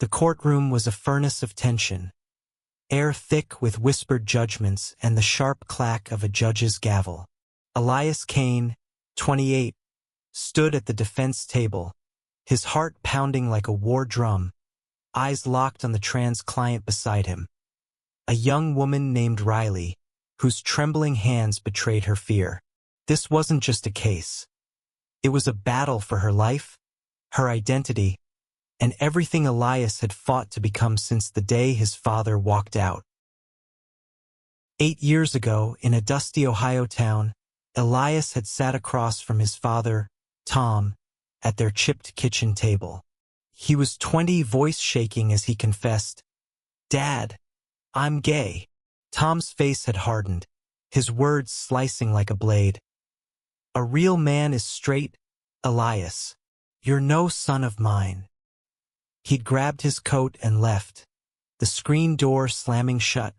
The courtroom was a furnace of tension, air thick with whispered judgments and the sharp clack of a judge's gavel. Elias Kane, 28, stood at the defense table, his heart pounding like a war drum, eyes locked on the trans client beside him, a young woman named Riley, whose trembling hands betrayed her fear. This wasn't just a case. It was a battle for her life, her identity, and everything Elias had fought to become since the day his father walked out. 8 years ago, in a dusty Ohio town, Elias had sat across from his father, Tom, at their chipped kitchen table. He was 20, voice shaking as he confessed, "Dad, I'm gay." Tom's face had hardened, his words slicing like a blade. "A real man is straight, Elias. You're no son of mine." He'd grabbed his coat and left, the screen door slamming shut,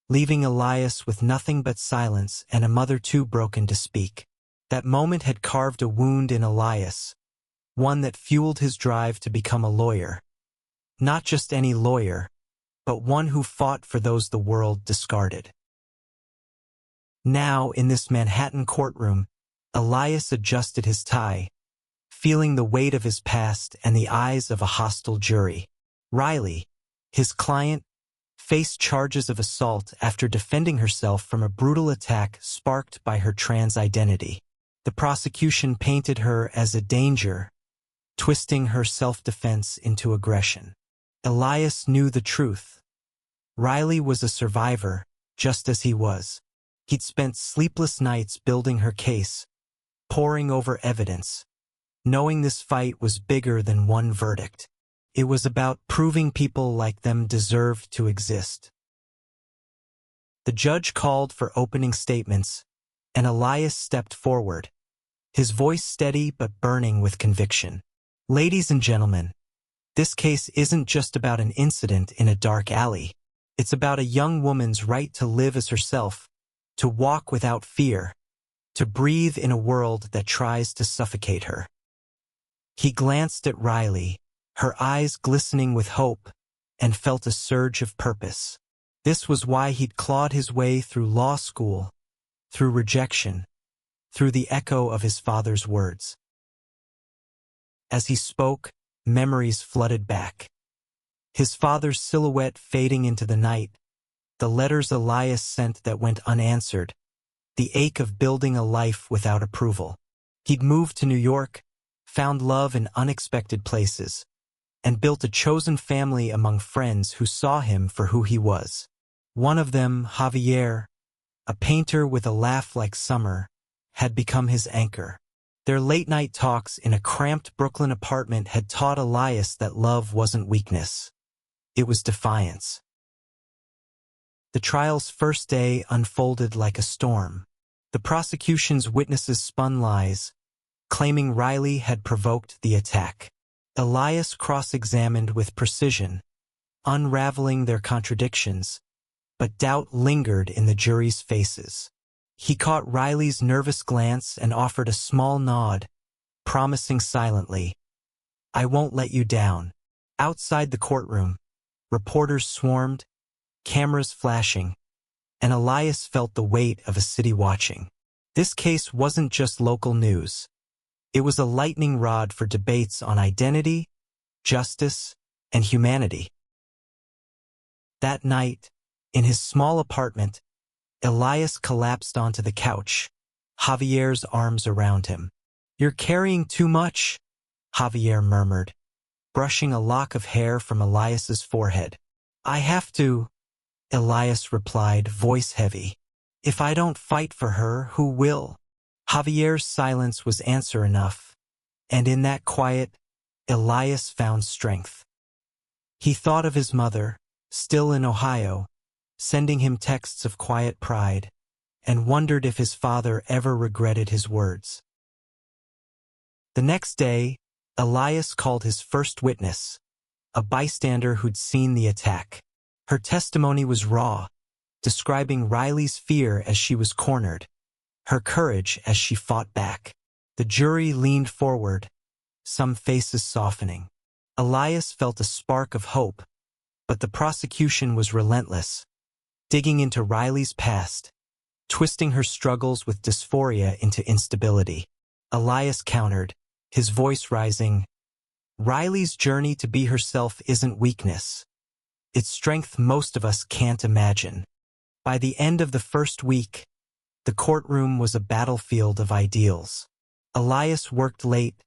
leaving Elias with nothing but silence and a mother too broken to speak. That moment had carved a wound in Elias, one that fueled his drive to become a lawyer. Not just any lawyer, but one who fought for those the world discarded. Now, in this Manhattan courtroom, Elias adjusted his tie, feeling the weight of his past and the eyes of a hostile jury. Riley, his client, faced charges of assault after defending herself from a brutal attack sparked by her trans identity. The prosecution painted her as a danger, twisting her self-defense into aggression. Elias knew the truth. Riley was a survivor, just as he was. He'd spent sleepless nights building her case, poring over evidence, knowing this fight was bigger than one verdict. It was about proving people like them deserved to exist. The judge called for opening statements, and Elias stepped forward, his voice steady but burning with conviction. "Ladies and gentlemen, this case isn't just about an incident in a dark alley. It's about a young woman's right to live as herself, to walk without fear, to breathe in a world that tries to suffocate her." He glanced at Riley, her eyes glistening with hope, and felt a surge of purpose. This was why he'd clawed his way through law school, through rejection, through the echo of his father's words. As he spoke, memories flooded back. His father's silhouette fading into the night, the letters Elias sent that went unanswered, the ache of building a life without approval. He'd moved to New York, found love in unexpected places, and built a chosen family among friends who saw him for who he was. One of them, Javier, a painter with a laugh like summer, had become his anchor. Their late-night talks in a cramped Brooklyn apartment had taught Elias that love wasn't weakness. It was defiance. The trial's first day unfolded like a storm. The prosecution's witnesses spun lies, claiming Riley had provoked the attack. Elias cross-examined with precision, unraveling their contradictions, but doubt lingered in the jury's faces. He caught Riley's nervous glance and offered a small nod, promising silently, "I won't let you down." Outside the courtroom, reporters swarmed, cameras flashing, and Elias felt the weight of a city watching. This case wasn't just local news. It was a lightning rod for debates on identity, justice, and humanity. That night, in his small apartment, Elias collapsed onto the couch, Javier's arms around him. "You're carrying too much," Javier murmured, brushing a lock of hair from Elias's forehead. "I have to," Elias replied, voice heavy. "If I don't fight for her, who will?" Javier's silence was answer enough, and in that quiet, Elias found strength. He thought of his mother, still in Ohio, sending him texts of quiet pride, and wondered if his father ever regretted his words. The next day, Elias called his first witness, a bystander who'd seen the attack. Her testimony was raw, describing Riley's fear as she was cornered, her courage as she fought back. The jury leaned forward, some faces softening. Elias felt a spark of hope, but the prosecution was relentless, digging into Riley's past, twisting her struggles with dysphoria into instability. Elias countered, his voice rising, "Riley's journey to be herself isn't weakness. It's strength most of us can't imagine." By the end of the first week, the courtroom was a battlefield of ideals. Elias worked late,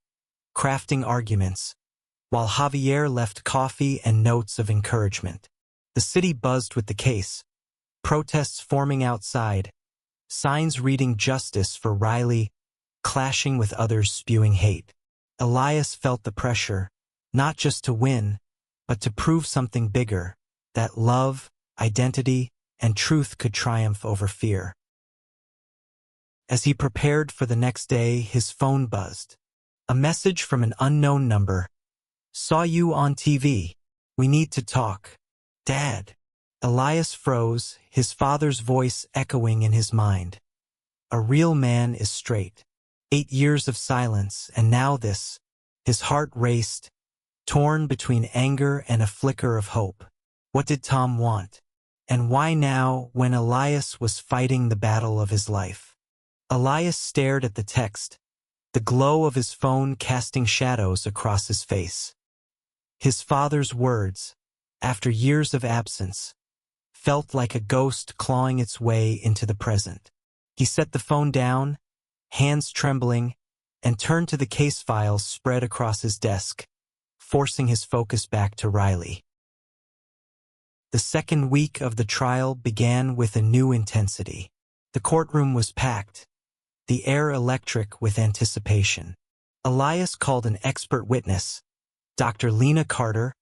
crafting arguments, while Javier left coffee and notes of encouragement. The city buzzed with the case, protests forming outside, signs reading justice for Riley, clashing with others spewing hate. Elias felt the pressure, not just to win, but to prove something bigger, that love, identity, and truth could triumph over fear. As he prepared for the next day, his phone buzzed. A message from an unknown number. "Saw you on TV. We need to talk. Dad." Elias froze, his father's voice echoing in his mind. A real man is straight. 8 years of silence, and now this. His heart raced, torn between anger and a flicker of hope. What did Tom want? And why now, when Elias was fighting the battle of his life? Elias stared at the text, the glow of his phone casting shadows across his face. His father's words, after years of absence, felt like a ghost clawing its way into the present. He set the phone down, hands trembling, and turned to the case files spread across his desk, forcing his focus back to Riley. The second week of the trial began with a new intensity. The courtroom was packed, the air electric with anticipation. Elias called an expert witness, Dr. Lena Carter,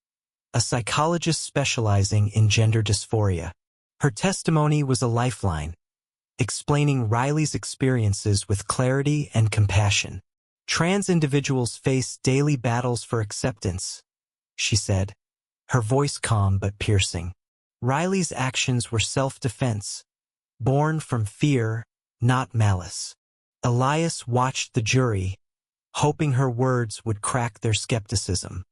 a psychologist specializing in gender dysphoria. Her testimony was a lifeline, explaining Riley's experiences with clarity and compassion. "Trans individuals face daily battles for acceptance," she said, her voice calm but piercing. Riley's actions were self-defense, born from fear, not malice. Elias watched the jury, hoping her words would crack their skepticism.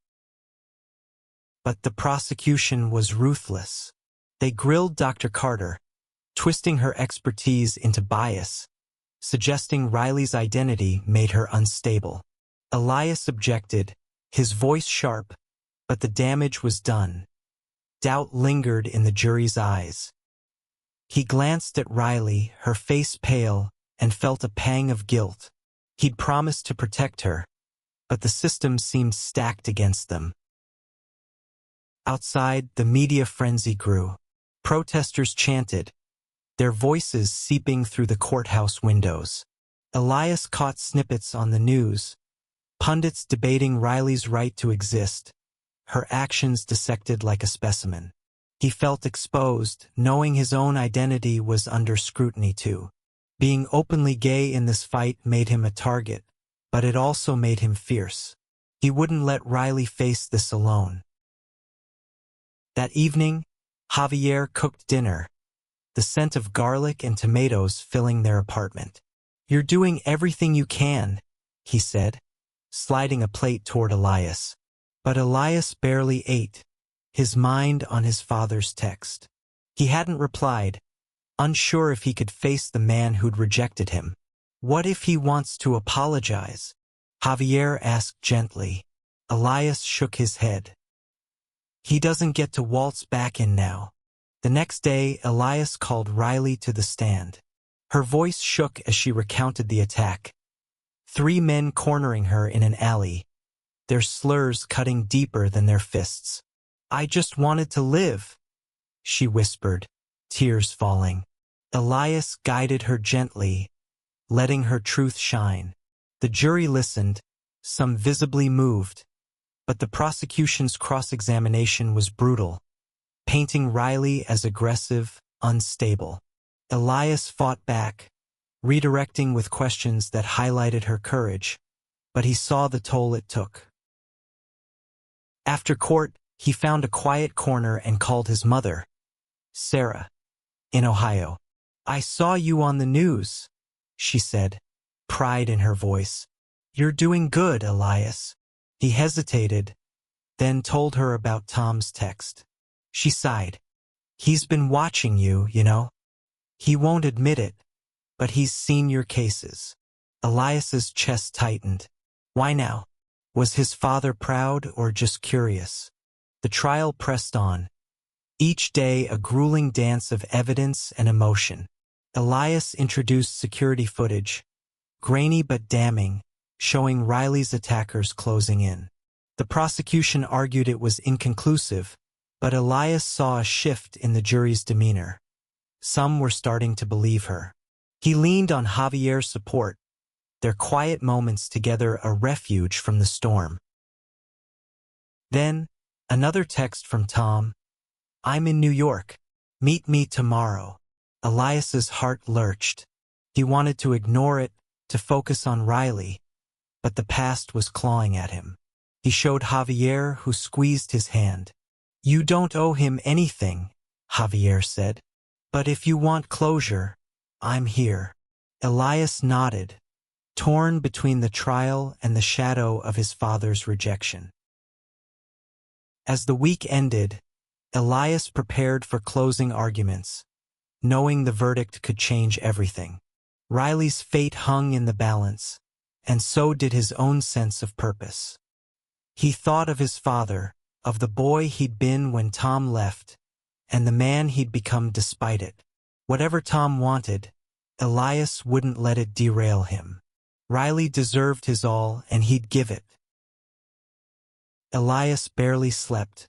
But the prosecution was ruthless. They grilled Dr. Carter, twisting her expertise into bias, suggesting Riley's identity made her unstable. Elias objected, his voice sharp, but the damage was done. Doubt lingered in the jury's eyes. He glanced at Riley, her face pale, and felt a pang of guilt. He'd promised to protect her, but the system seemed stacked against them. Outside, the media frenzy grew. Protesters chanted, their voices seeping through the courthouse windows. Elias caught snippets on the news, pundits debating Riley's right to exist, her actions dissected like a specimen. He felt exposed, knowing his own identity was under scrutiny too. Being openly gay in this fight made him a target, but it also made him fierce. He wouldn't let Riley face this alone. That evening, Javier cooked dinner, the scent of garlic and tomatoes filling their apartment. "You're doing everything you can," he said, sliding a plate toward Elias. But Elias barely ate, his mind on his father's text. He hadn't replied, unsure if he could face the man who'd rejected him. "What if he wants to apologize?" Javier asked gently. Elias shook his head. "He doesn't get to waltz back in now." The next day, Elias called Riley to the stand. Her voice shook as she recounted the attack. 3 men cornering her in an alley, their slurs cutting deeper than their fists. "I just wanted to live," she whispered, tears falling. Elias guided her gently, letting her truth shine. The jury listened, some visibly moved, but the prosecution's cross-examination was brutal, painting Riley as aggressive, unstable. Elias fought back, redirecting with questions that highlighted her courage, but he saw the toll it took. After court, he found a quiet corner and called his mother, Sarah, in Ohio. "I saw you on the news," she said, pride in her voice. "You're doing good, Elias." He hesitated, then told her about Tom's text. She sighed. He's been watching you, you know. He won't admit it, but he's seen your cases. Elias's chest tightened. Why now? Was his father proud or just curious? The trial pressed on. Each day a grueling dance of evidence and emotion. Elias introduced security footage, grainy but damning, showing Riley's attackers closing in. The prosecution argued it was inconclusive, but Elias saw a shift in the jury's demeanor. Some were starting to believe her. He leaned on Javier's support, their quiet moments together a refuge from the storm. Then, another text from Tom. I'm in New York. Meet me tomorrow. Elias's heart lurched. He wanted to ignore it, to focus on Riley, but the past was clawing at him. He showed Javier, who squeezed his hand. You don't owe him anything, Javier said. But if you want closure, I'm here. Elias nodded, torn between the trial and the shadow of his father's rejection. As the week ended, Elias prepared for closing arguments, knowing the verdict could change everything. Riley's fate hung in the balance, and so did his own sense of purpose. He thought of his father, of the boy he'd been when Tom left, and the man he'd become despite it. Whatever Tom wanted, Elias wouldn't let it derail him. Riley deserved his all, and he'd give it. Elias barely slept,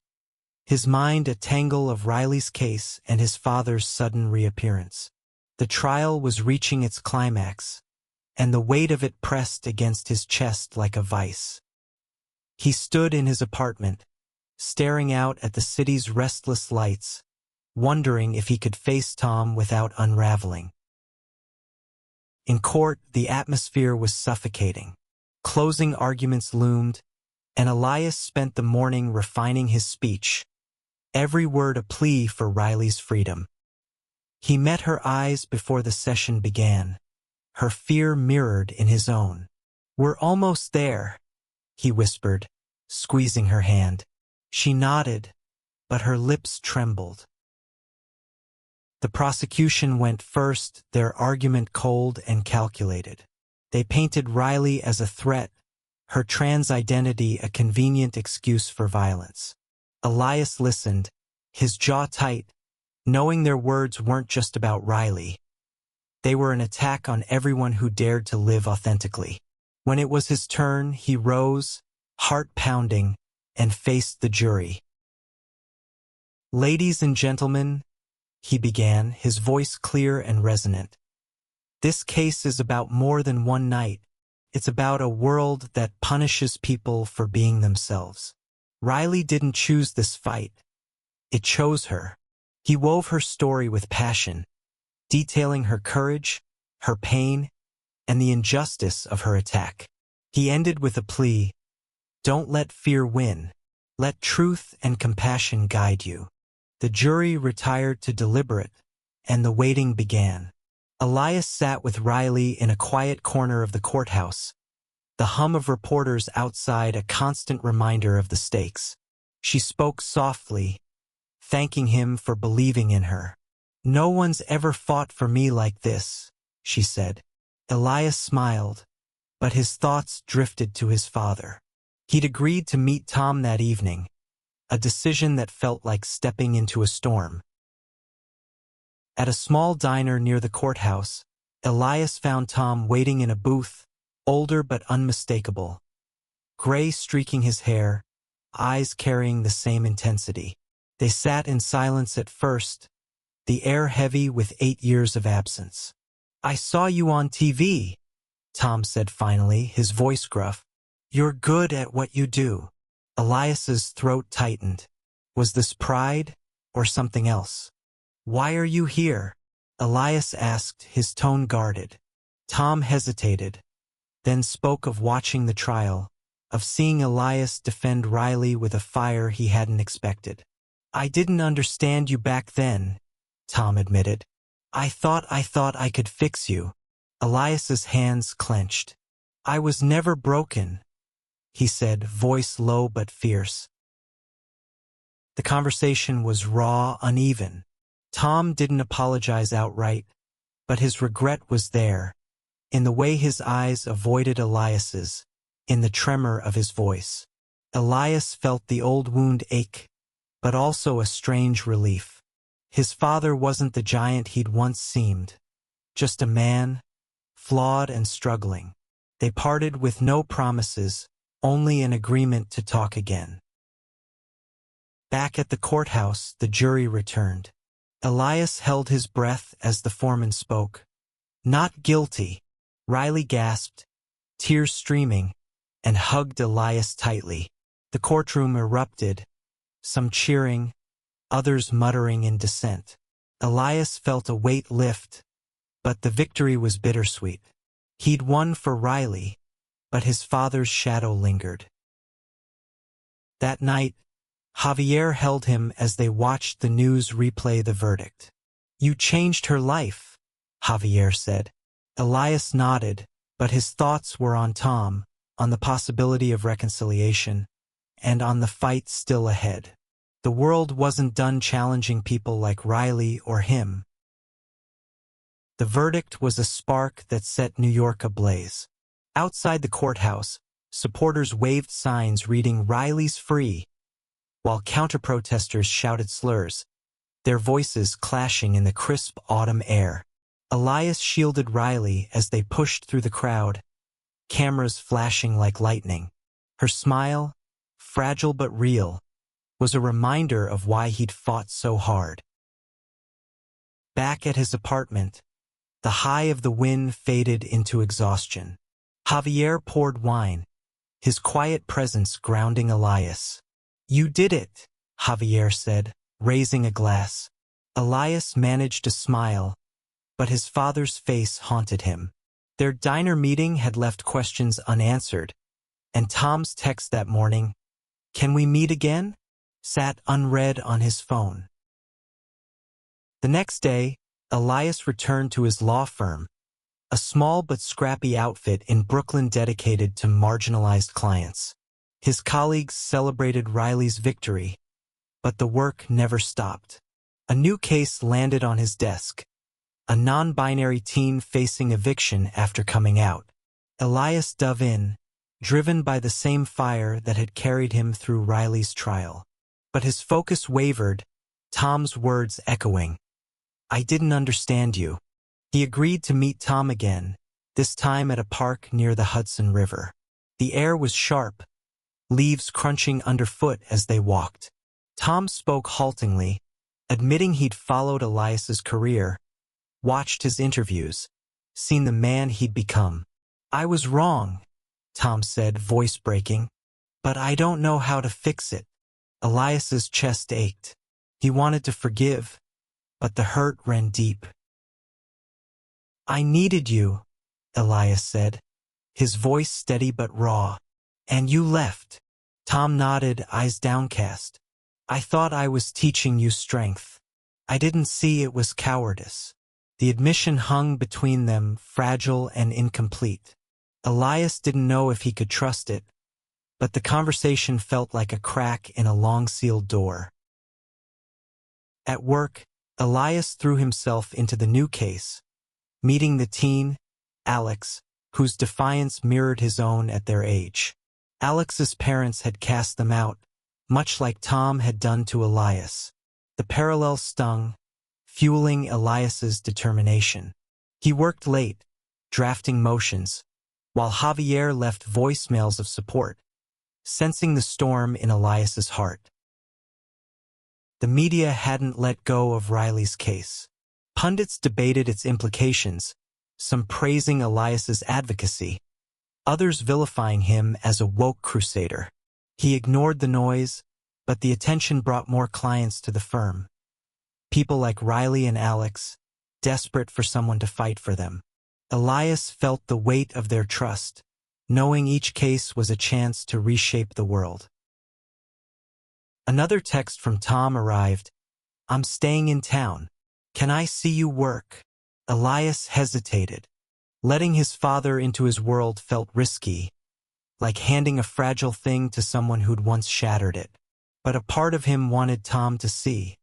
his mind a tangle of Riley's case and his father's sudden reappearance. The trial was reaching its climax, and the weight of it pressed against his chest like a vice. He stood in his apartment, staring out at the city's restless lights, wondering if he could face Tom without unraveling. In court, the atmosphere was suffocating. Closing arguments loomed, and Elias spent the morning refining his speech, every word a plea for Riley's freedom. He met her eyes before the session began, her fear mirrored in his own. We're almost there, he whispered, squeezing her hand. She nodded, but her lips trembled. The prosecution went first, their argument cold and calculated. They painted Riley as a threat, her trans identity a convenient excuse for violence. Elias listened, his jaw tight, knowing their words weren't just about Riley. They were an attack on everyone who dared to live authentically. When it was his turn, he rose, heart pounding, and faced the jury. Ladies and gentlemen, he began, his voice clear and resonant. This case is about more than one night. It's about a world that punishes people for being themselves. Riley didn't choose this fight. It chose her. He wove her story with passion, detailing her courage, her pain, and the injustice of her attack. He ended with a plea. Don't let fear win. Let truth and compassion guide you. The jury retired to deliberate, and the waiting began. Elias sat with Riley in a quiet corner of the courthouse, the hum of reporters outside a constant reminder of the stakes. She spoke softly, thanking him for believing in her. No one's ever fought for me like this, she said. Elias smiled, but his thoughts drifted to his father. He'd agreed to meet Tom that evening, a decision that felt like stepping into a storm. At a small diner near the courthouse, Elias found Tom waiting in a booth, older but unmistakable. Gray streaking his hair, eyes carrying the same intensity. They sat in silence at first, the air heavy with 8 years of absence. I saw you on TV, Tom said finally, his voice gruff. You're good at what you do. Elias's throat tightened. Was this pride or something else? Why are you here? Elias asked, his tone guarded. Tom hesitated, then spoke of watching the trial, of seeing Elias defend Riley with a fire he hadn't expected. I didn't understand you back then, Tom admitted. I thought I could fix you. Elias's hands clenched. I was never broken, he said, voice low but fierce. The conversation was raw, uneven. Tom didn't apologize outright, but his regret was there, in the way his eyes avoided Elias's, in the tremor of his voice. Elias felt the old wound ache, but also a strange relief. His father wasn't the giant he'd once seemed, just a man, flawed and struggling. They parted with no promises, only an agreement to talk again. Back at the courthouse, the jury returned. Elias held his breath as the foreman spoke. "Not guilty," Riley gasped, tears streaming, and hugged Elias tightly. The courtroom erupted, some cheering, others muttering in dissent. Elias felt a weight lift, but the victory was bittersweet. He'd won for Riley, but his father's shadow lingered. That night, Javier held him as they watched the news replay the verdict. "You changed her life," Javier said. Elias nodded, but his thoughts were on Tom, on the possibility of reconciliation, and on the fight still ahead. The world wasn't done challenging people like Riley or him. The verdict was a spark that set New York ablaze. Outside the courthouse, supporters waved signs reading "Riley's free," while counter-protesters shouted slurs, their voices clashing in the crisp autumn air. Elias shielded Riley as they pushed through the crowd, cameras flashing like lightning. Her smile, fragile but real, was a reminder of why he'd fought so hard. Back at his apartment, the high of the wind faded into exhaustion. Javier poured wine, his quiet presence grounding Elias. "You did it," Javier said, raising a glass. Elias managed to smile, but his father's face haunted him. Their diner meeting had left questions unanswered, and Tom's text that morning, "Can we meet again?" sat unread on his phone. The next day, Elias returned to his law firm, a small but scrappy outfit in Brooklyn dedicated to marginalized clients. His colleagues celebrated Riley's victory, but the work never stopped. A new case landed on his desk, a non-binary teen facing eviction after coming out. Elias dove in, driven by the same fire that had carried him through Riley's trial. But his focus wavered, Tom's words echoing. "I didn't understand you." He agreed to meet Tom again, this time at a park near the Hudson River. The air was sharp, leaves crunching underfoot as they walked. Tom spoke haltingly, admitting he'd followed Elias's career, watched his interviews, seen the man he'd become. "I was wrong," Tom said, voice breaking, "but I don't know how to fix it." Elias's chest ached. He wanted to forgive, but the hurt ran deep. "I needed you," Elias said, his voice steady but raw. "And you left." Tom nodded, eyes downcast. "I thought I was teaching you strength. I didn't see it was cowardice." The admission hung between them, fragile and incomplete. Elias didn't know if he could trust it, but the conversation felt like a crack in a long-sealed door. At work, Elias threw himself into the new case, meeting the teen, Alex, whose defiance mirrored his own at their age. Alex's parents had cast them out, much like Tom had done to Elias. The parallel stung, fueling Elias's determination. He worked late, drafting motions, while Javier left voicemails of support, sensing the storm in Elias's heart. The media hadn't let go of Riley's case. Pundits debated its implications, some praising Elias's advocacy, others vilifying him as a woke crusader. He ignored the noise, but the attention brought more clients to the firm. People like Riley and Alex, desperate for someone to fight for them. Elias felt the weight of their trust, knowing each case was a chance to reshape the world. Another text from Tom arrived. "I'm staying in town. Can I see you work?" Elias hesitated. Letting his father into his world felt risky, like handing a fragile thing to someone who'd once shattered it. but a part of him wanted Tom to see.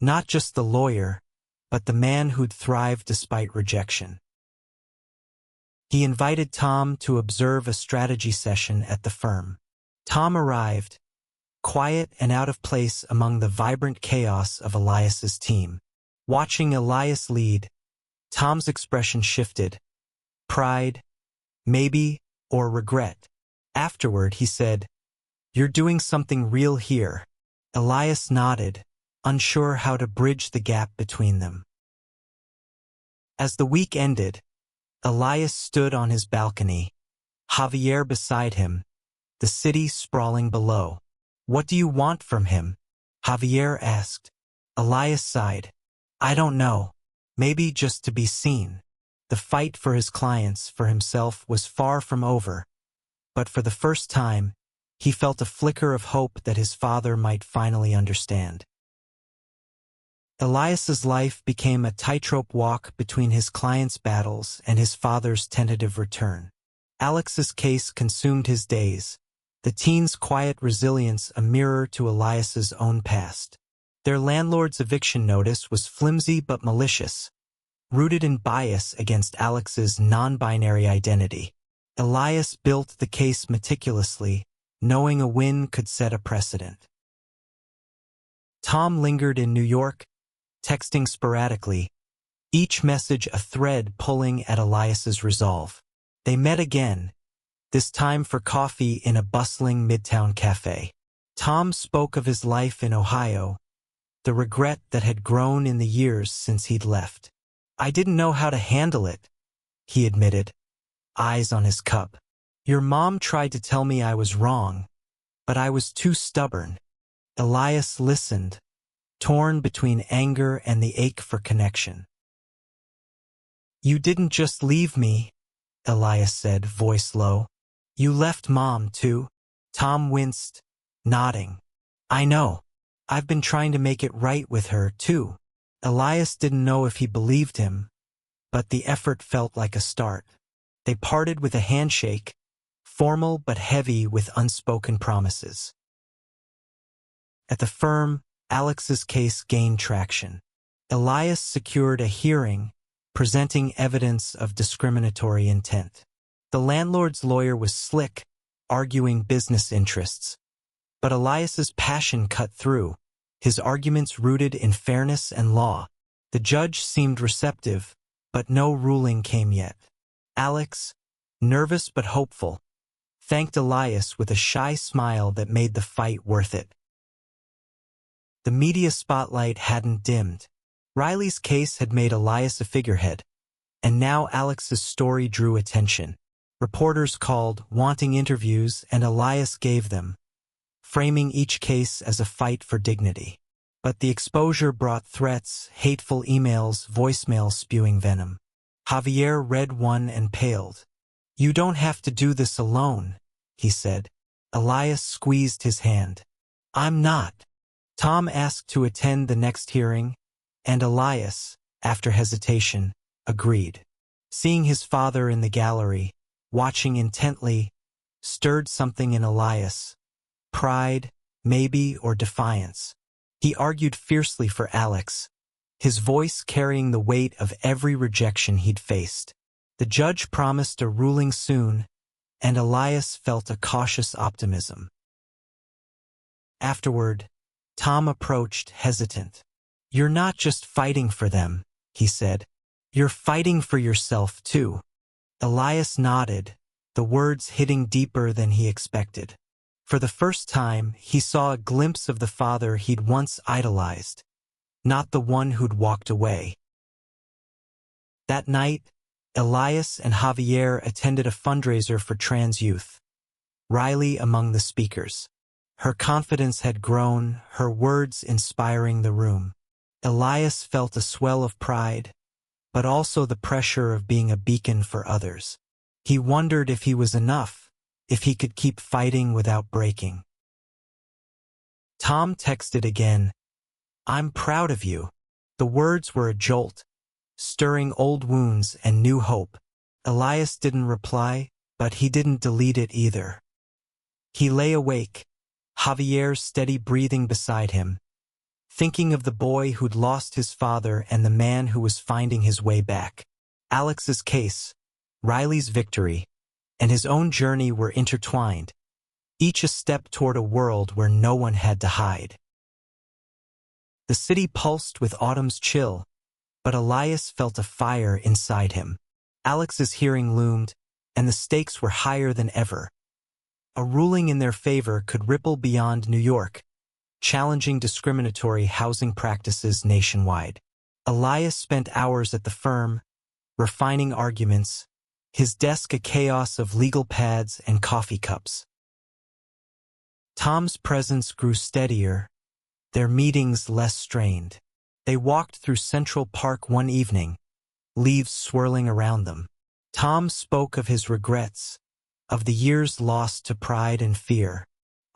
Not just the lawyer, but the man who'd thrived despite rejection. He invited Tom to observe a strategy session at the firm. Tom arrived, quiet and out of place among the vibrant chaos of Elias's team. Watching Elias lead, Tom's expression shifted. Pride, maybe, or regret. Afterward, he said, "You're doing something real here." Elias nodded, unsure how to bridge the gap between them. As the week ended, Elias stood on his balcony, Javier beside him, the city sprawling below. "What do you want from him?" Javier asked. Elias sighed. "I don't know. Maybe just to be seen." The fight for his clients, for himself, was far from over, but for the first time, he felt a flicker of hope that his father might finally understand. Elias's life became a tightrope walk between his client's battles and his father's tentative return. Alex's case consumed his days, the teen's quiet resilience a mirror to Elias's own past. Their landlord's eviction notice was flimsy but malicious, rooted in bias against Alex's non-binary identity. Elias built the case meticulously, knowing a win could set a precedent. Tom lingered in New York, texting sporadically, each message a thread pulling at Elias's resolve. They met again, this time for coffee in a bustling midtown cafe. Tom spoke of his life in Ohio, the regret that had grown in the years since he'd left. "I didn't know how to handle it," he admitted, eyes on his cup. "Your mom tried to tell me I was wrong, but I was too stubborn." Elias listened, torn between anger and the ache for connection. "You didn't just leave me," Elias said, voice low. "You left Mom, too." Tom winced, nodding. "I know. I've been trying to make it right with her, too." Elias didn't know if he believed him, but the effort felt like a start. They parted with a handshake, formal but heavy with unspoken promises. At the firm, Alex's case gained traction. Elias secured a hearing, presenting evidence of discriminatory intent. The landlord's lawyer was slick, arguing business interests. But Elias's passion cut through, his arguments rooted in fairness and law. The judge seemed receptive, but no ruling came yet. Alex, nervous but hopeful, thanked Elias with a shy smile that made the fight worth it. The media spotlight hadn't dimmed. Riley's case had made Elias a figurehead, and now Alex's story drew attention. Reporters called, wanting interviews, and Elias gave them, framing each case as a fight for dignity. But the exposure brought threats, hateful emails, voicemails spewing venom. Javier read one and paled. "You don't have to do this alone," he said. Elias squeezed his hand. "I'm not." Tom asked to attend the next hearing, and Elias, after hesitation, agreed. Seeing his father in the gallery, watching intently, stirred something in Elias. Pride, maybe, or defiance. He argued fiercely for Alex, his voice carrying the weight of every rejection he'd faced. The judge promised a ruling soon, and Elias felt a cautious optimism. Afterward, Tom approached, hesitant. "You're not just fighting for them," he said. "You're fighting for yourself, too." Elias nodded, the words hitting deeper than he expected. For the first time, he saw a glimpse of the father he'd once idolized, not the one who'd walked away. That night, Elias and Javier attended a fundraiser for trans youth, Riley among the speakers. Her confidence had grown, her words inspiring the room. Elias felt a swell of pride, but also the pressure of being a beacon for others. He wondered if he was enough, if he could keep fighting without breaking. Tom texted again, "I'm proud of you." The words were a jolt, stirring old wounds and new hope. Elias didn't reply, but he didn't delete it either. He lay awake, Javier's steady breathing beside him, thinking of the boy who'd lost his father and the man who was finding his way back. Alex's case, Riley's victory, and his own journey were intertwined, each a step toward a world where no one had to hide. The city pulsed with autumn's chill, but Elias felt a fire inside him. Alex's hearing loomed, and the stakes were higher than ever. A ruling in their favor could ripple beyond New York, challenging discriminatory housing practices nationwide. Elias spent hours at the firm, refining arguments, his desk a chaos of legal pads and coffee cups. Tom's presence grew steadier, their meetings less strained. They walked through Central Park one evening, leaves swirling around them. Tom spoke of his regrets, of the years lost to pride and fear.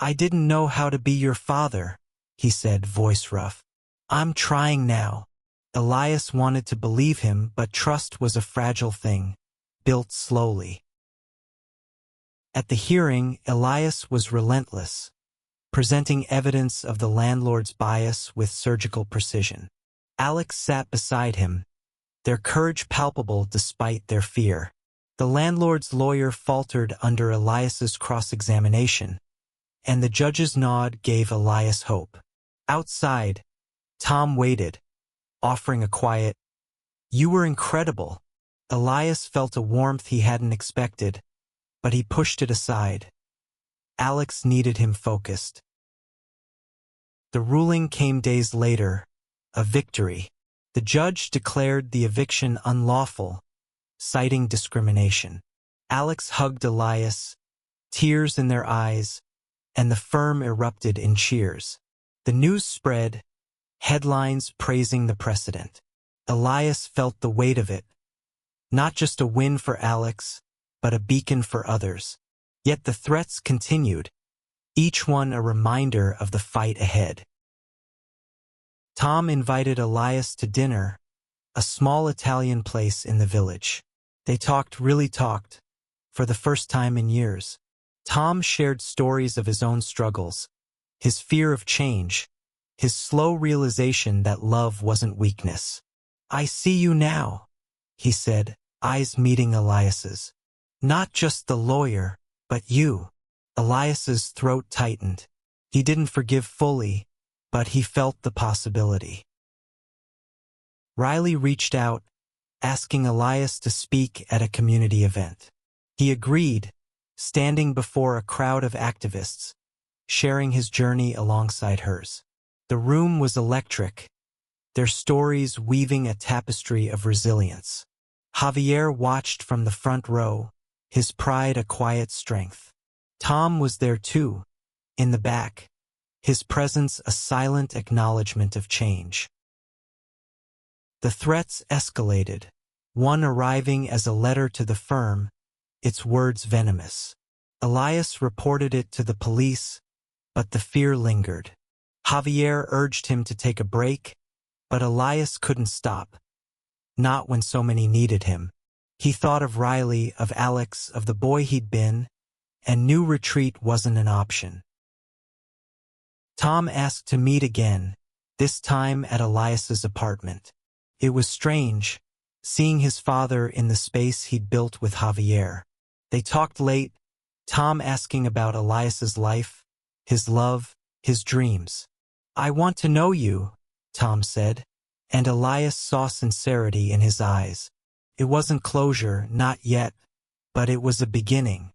"I didn't know how to be your father," he said, voice rough. "I'm trying now." Elias wanted to believe him, but trust was a fragile thing, built slowly. At the hearing, Elias was relentless, presenting evidence of the landlord's bias with surgical precision. Alex sat beside him, their courage palpable despite their fear. The landlord's lawyer faltered under Elias's cross-examination, and the judge's nod gave Elias hope. Outside, Tom waited, offering a quiet, "You were incredible." Elias felt a warmth he hadn't expected, but he pushed it aside. Alex needed him focused. The ruling came days later, a victory. The judge declared the eviction unlawful, citing discrimination. Alex hugged Elias, tears in their eyes, and the firm erupted in cheers. The news spread, headlines praising the precedent. Elias felt the weight of it, not just a win for Alex, but a beacon for others. Yet the threats continued, each one a reminder of the fight ahead. Tom invited Elias to dinner, a small Italian place in the village. They really talked, for the first time in years. Tom shared stories of his own struggles, his fear of change, his slow realization that love wasn't weakness. "I see you now," he said, eyes meeting Elias's. "Not just the lawyer, but you." Elias's throat tightened. He didn't forgive fully, but he felt the possibility. Riley reached out, asking Elias to speak at a community event. He agreed, standing before a crowd of activists, sharing his journey alongside hers. The room was electric, their stories weaving a tapestry of resilience. Javier watched from the front row, his pride a quiet strength. Tom was there too, in the back, his presence a silent acknowledgement of change. The threats escalated, one arriving as a letter to the firm, its words venomous. Elias reported it to the police, but the fear lingered. Javier urged him to take a break, but Elias couldn't stop. Not when so many needed him. He thought of Riley, of Alex, of the boy he'd been, and knew retreat wasn't an option. Tom asked to meet again, this time at Elias's apartment. It was strange, seeing his father in the space he'd built with Javier. They talked late, Tom asking about Elias's life, his love, his dreams. "I want to know you," Tom said, and Elias saw sincerity in his eyes. It wasn't closure, not yet, but it was a beginning.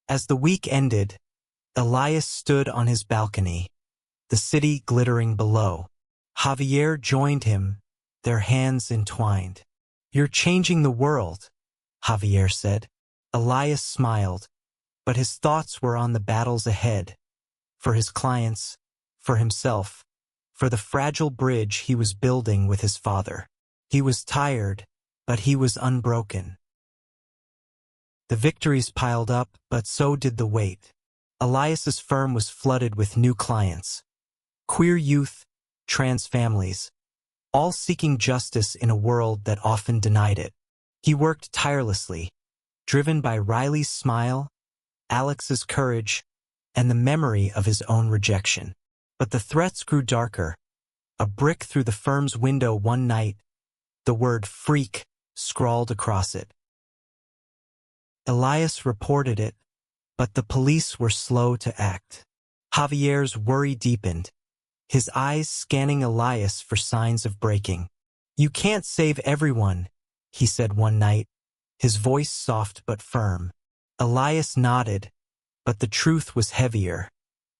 As the week ended, Elias stood on his balcony, the city glittering below. Javier joined him, their hands entwined. "You're changing the world," Javier said. Elias smiled, but his thoughts were on the battles ahead, for his clients, for himself, for the fragile bridge he was building with his father. He was tired, but he was unbroken. The victories piled up, but so did the weight. Elias's firm was flooded with new clients. Queer youth, trans families, all seeking justice in a world that often denied it. He worked tirelessly, driven by Riley's smile, Alex's courage, and the memory of his own rejection. But the threats grew darker. A brick through the firm's window one night, the word freak scrawled across it. Elias reported it, but the police were slow to act. Javier's worry deepened, his eyes scanning Elias for signs of breaking. "You can't save everyone," he said one night, his voice soft but firm. Elias nodded, but the truth was heavier.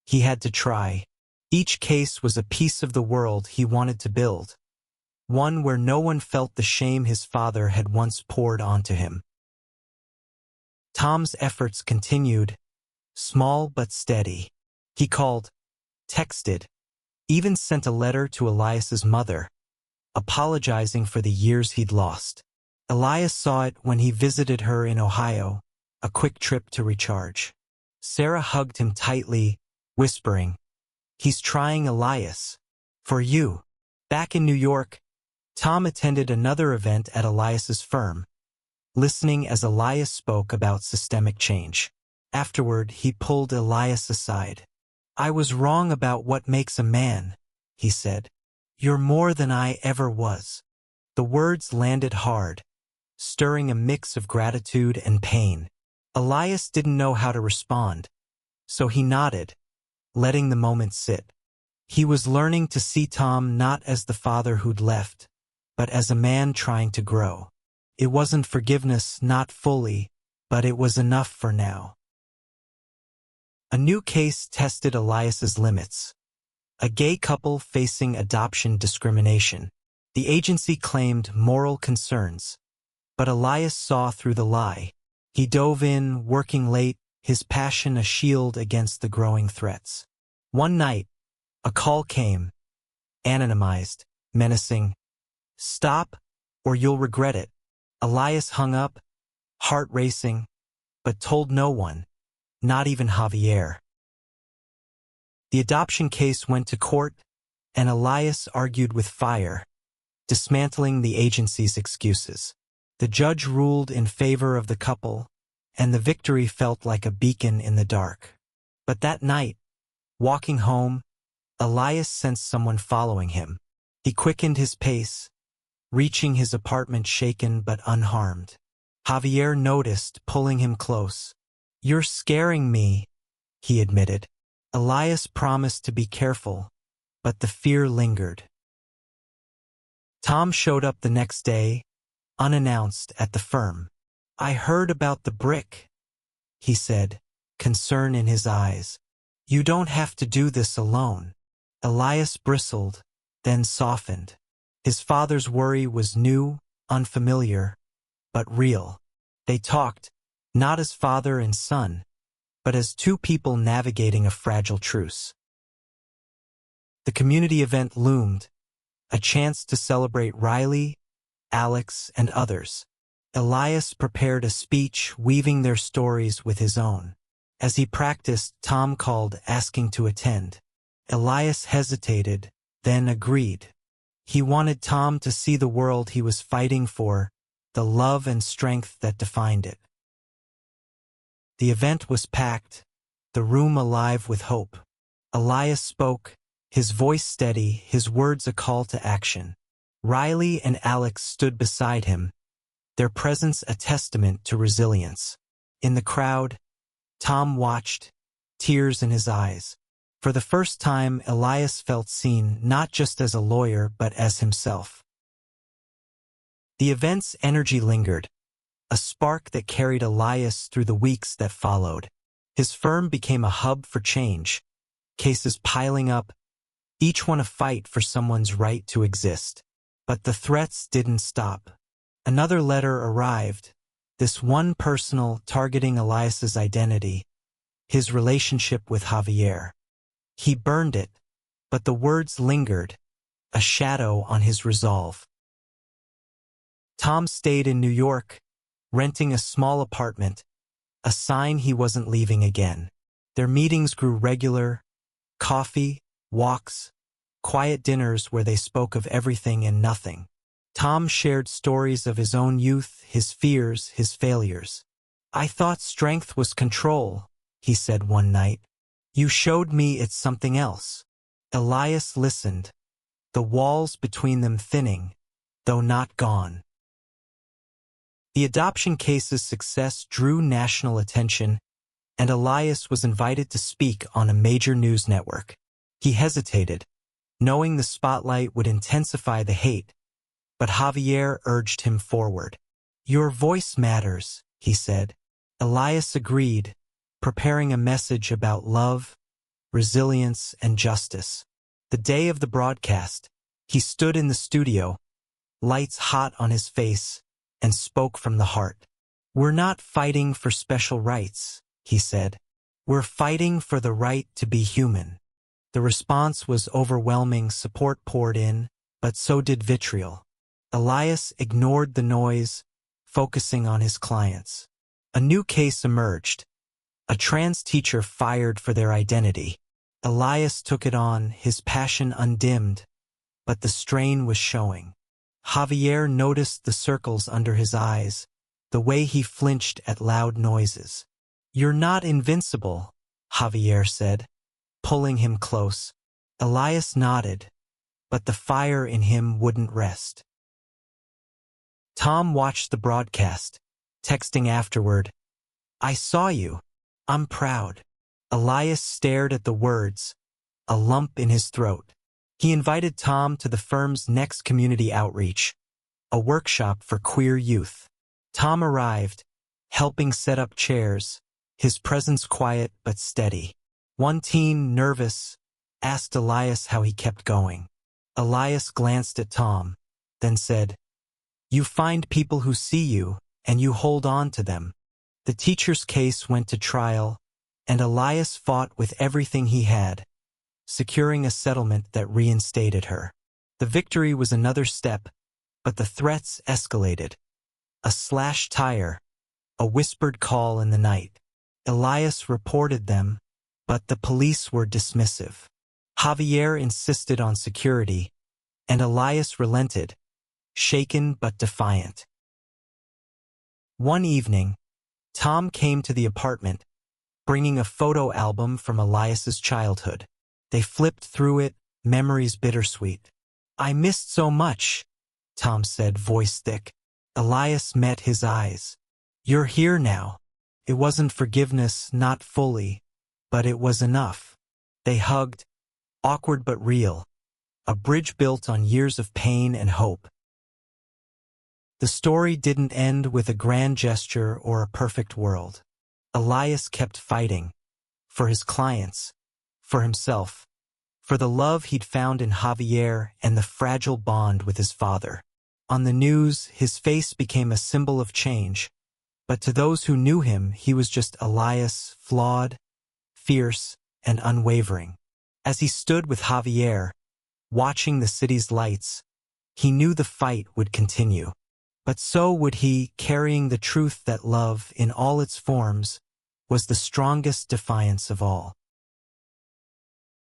He had to try. Each case was a piece of the world he wanted to build, one where no one felt the shame his father had once poured onto him. Tom's efforts continued, small but steady. He called, texted, even sent a letter to Elias's mother, apologizing for the years he'd lost. Elias saw it when he visited her in Ohio, a quick trip to recharge. Sarah hugged him tightly, whispering, "He's trying, Elias. For you." Back in New York, Tom attended another event at Elias's firm, listening as Elias spoke about systemic change. Afterward, he pulled Elias aside. "I was wrong about what makes a man," he said. "You're more than I ever was." The words landed hard, stirring a mix of gratitude and pain. Elias didn't know how to respond, so he nodded, letting the moment sit. He was learning to see Tom not as the father who'd left, but as a man trying to grow. It wasn't forgiveness, not fully, but it was enough for now. A new case tested Elias's limits. A gay couple facing adoption discrimination. The agency claimed moral concerns, but Elias saw through the lie. He dove in, working late, his passion a shield against the growing threats. One night, a call came, anonymized, menacing, "Stop, or you'll regret it." Elias hung up, heart racing, but told no one, not even Javier. The adoption case went to court, and Elias argued with fire, dismantling the agency's excuses. The judge ruled in favor of the couple, and the victory felt like a beacon in the dark. But that night, walking home, Elias sensed someone following him. He quickened his pace, reaching his apartment shaken but unharmed. Javier noticed, pulling him close. "You're scaring me," he admitted. Elias promised to be careful, but the fear lingered. Tom showed up the next day, unannounced, at the firm. "I heard about the brick," he said, concern in his eyes. "You don't have to do this alone." Elias bristled, then softened. His father's worry was new, unfamiliar, but real. They talked, not as father and son, but as two people navigating a fragile truce. The community event loomed, a chance to celebrate Riley, Alex, and others. Elias prepared a speech, weaving their stories with his own. As he practiced, Tom called, asking to attend. Elias hesitated, then agreed. He wanted Tom to see the world he was fighting for, the love and strength that defined it. The event was packed, the room alive with hope. Elias spoke, his voice steady, his words a call to action. Riley and Alex stood beside him, their presence a testament to resilience. In the crowd, Tom watched, tears in his eyes. For the first time, Elias felt seen, not just as a lawyer, but as himself. The event's energy lingered, a spark that carried Elias through the weeks that followed. His firm became a hub for change, cases piling up, each one a fight for someone's right to exist. But the threats didn't stop. Another letter arrived, this one personal, targeting Elias's identity, his relationship with Javier. He burned it, but the words lingered, a shadow on his resolve. Tom stayed in New York, renting a small apartment, a sign he wasn't leaving again. Their meetings grew regular, coffee, walks, quiet dinners where they spoke of everything and nothing. Tom shared stories of his own youth, his fears, his failures. "I thought strength was control," he said one night. You showed me it's something else. Elias listened, the walls between them thinning, though not gone. The adoption case's success drew national attention, and Elias was invited to speak on a major news network. He hesitated, knowing the spotlight would intensify the hate, but Javier urged him forward. Your voice matters, he said. Elias agreed, preparing a message about love, resilience, and justice. The day of the broadcast, he stood in the studio, lights hot on his face, and spoke from the heart. We're not fighting for special rights, he said. We're fighting for the right to be human. The response was overwhelming. Support poured in, but so did vitriol. Elias ignored the noise, focusing on his clients. A new case emerged. A trans teacher fired for their identity. Elias took it on, his passion undimmed, but the strain was showing. Javier noticed the circles under his eyes, the way he flinched at loud noises. You're not invincible, Javier said, pulling him close. Elias nodded, but the fire in him wouldn't rest. Tom watched the broadcast, texting afterward, I saw you. I'm proud. Elias stared at the words, a lump in his throat. He invited Tom to the firm's next community outreach, a workshop for queer youth. Tom arrived, helping set up chairs, his presence quiet but steady. One teen, nervous, asked Elias how he kept going. Elias glanced at Tom, then said, You find people who see you, and you hold on to them. The teacher's case went to trial, and Elias fought with everything he had, securing a settlement that reinstated her. The victory was another step, but the threats escalated. A slashed tire, a whispered call in the night. Elias reported them, but the police were dismissive. Javier insisted on security, and Elias relented, shaken but defiant. One evening, Tom came to the apartment, bringing a photo album from Elias's childhood. They flipped through it, memories bittersweet. I missed so much, Tom said, voice thick. Elias met his eyes. You're here now. It wasn't forgiveness, not fully, but it was enough. They hugged, awkward but real, a bridge built on years of pain and hope. The story didn't end with a grand gesture or a perfect world. Elias kept fighting, for his clients, for himself, for the love he'd found in Javier and the fragile bond with his father. On the news, his face became a symbol of change, but to those who knew him, he was just Elias, flawed, fierce, and unwavering. As he stood with Javier, watching the city's lights, he knew the fight would continue. But so would he, carrying the truth that love, in all its forms, was the strongest defiance of all.